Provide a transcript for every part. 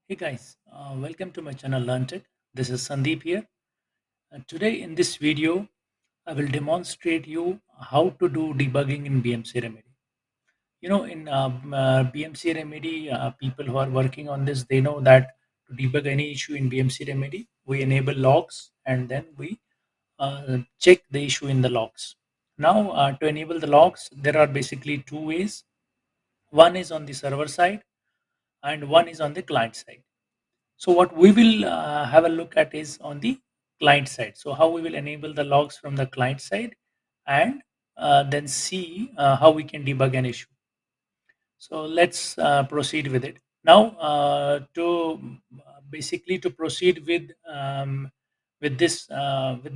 Hey guys, welcome to my channel LearnTech. This is Sandeep here. Today in this video, I will demonstrate you how to do debugging in BMC Remedy. In BMC Remedy, people who are working on this, they know that to debug any issue in BMC Remedy, we enable logs and then we check the issue in the logs. Now, to enable the logs, there are basically two ways. One is on the server side and one is on the client side. So what we will have a look at is on the client side. So how we will enable the logs from the client side and then see how we can debug an issue. So let's proceed with it. Now to basically to proceed with this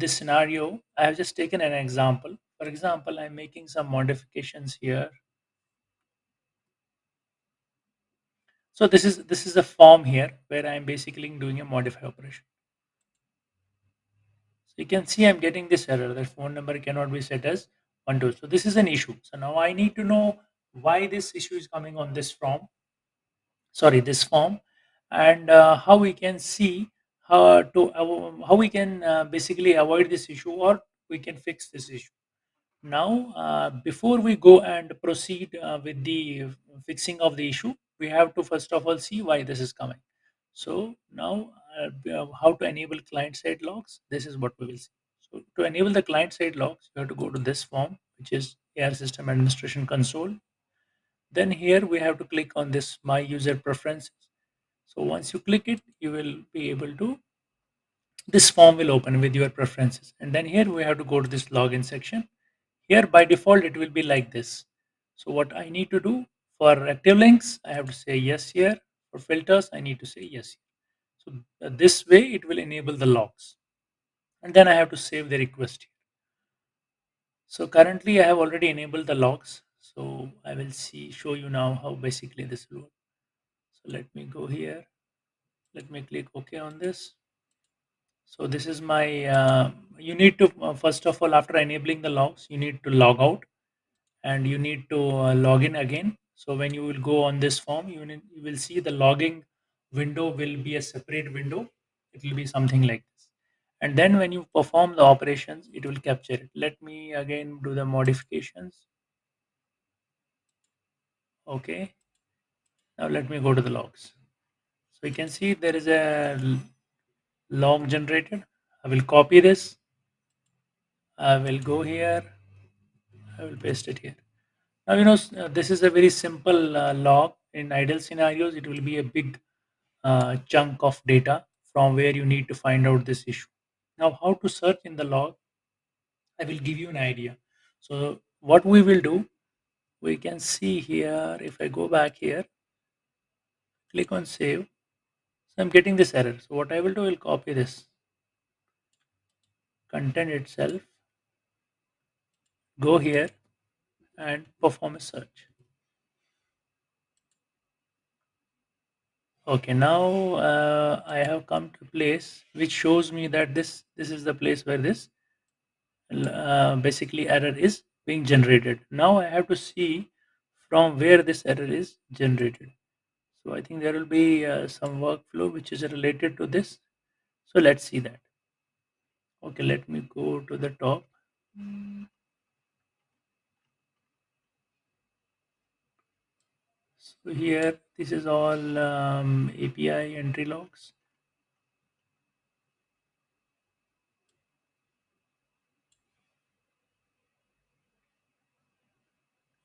scenario, I have just taken an example. For example, I'm making some modifications here. So this is a form here where I'm basically doing a modify operation. So you can see I'm getting this error that phone number cannot be set as 12. So this is an issue. So now I need to know why this issue is coming on this this form, and how we can see how we can basically avoid this issue or we can fix this issue. Now, before we go and proceed with the fixing of the issue, we have to first of all see why this is coming. So now, how to enable client-side logs? This is what we will see. So to enable the client-side logs, you have to go to this form, which is AR System Administration Console. Then here we have to click on this My User Preferences. So once you click it, you will be able to this form will open with your preferences, and then here we have to go to this login section. Here by default it will be like this. So what I need to do for active links, I have to say yes here. For filters, I need to say yes here. So this way it will enable the logs, and then I have to save the request here. So currently I have already enabled the logs, so I will show you now how basically this will work. So let me go here, let me click OK on this. So this is my, you need to, first of all, after enabling the logs, you need to log out and you need to log in again. So when you will go on this form, you will see the logging window will be a separate window. It will be something like this. And then when you perform the operations, it will capture it. Let me again do the modifications. Okay. Now let me go to the logs. So you can see there is a log generated. I will copy this. I will go here. I will paste it here. Now, this is a very simple log. In ideal scenarios, it will be a big chunk of data from where you need to find out this issue. Now, how to search in the log, I will give you an idea. So, what we will do, we can see here, if I go back here, click on save. So, I'm getting this error. So, what I will do, I will copy this content itself, go here and perform a search. Okay, now I have come to a place which shows me that this is the place where this basically error is being generated. Now I have to see from where this error is generated. So I think there will be some workflow which is related to this. So let's see that. Okay, let me go to the top. So here, this is all API entry logs.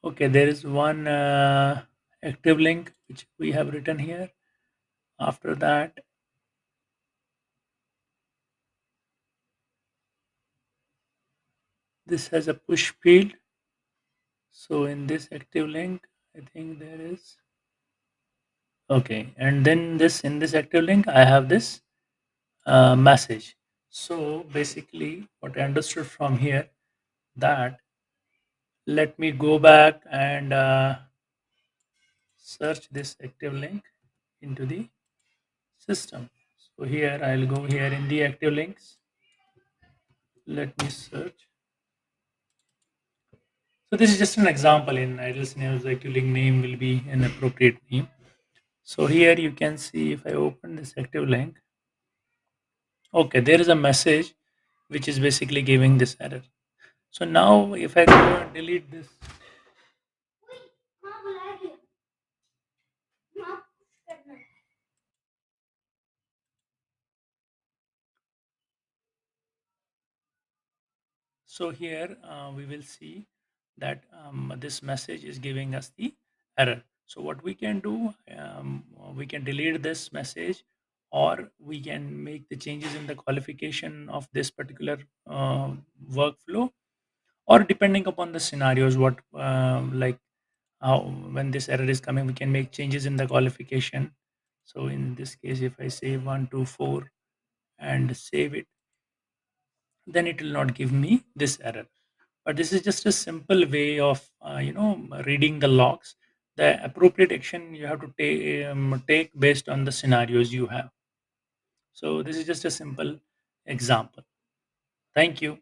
Okay, there is one active link which we have written here. After that, this has a push field. So in this active link, I think there is okay, and then this in this active link, I have this message. So basically, what I understood from here that let me go back and search this active link into the system. So here I'll go here in the active links. Let me search. So this is just an example. In ideal scenarios, the active link name will be an appropriate name. So here you can see, if I open this active link, okay, there is a message which is basically giving this error. So now if I go and delete this, so here we will see that this message is giving us the error. So what we can do, we can delete this message, or we can make the changes in the qualification of this particular workflow, or depending upon the scenarios, what like how, when this error is coming, we can make changes in the qualification. So in this case, if I say 124 and save it, then it will not give me this error. But this is just a simple way of reading the logs. The appropriate action you have to take based on the scenarios you have. So this is just a simple example. Thank you.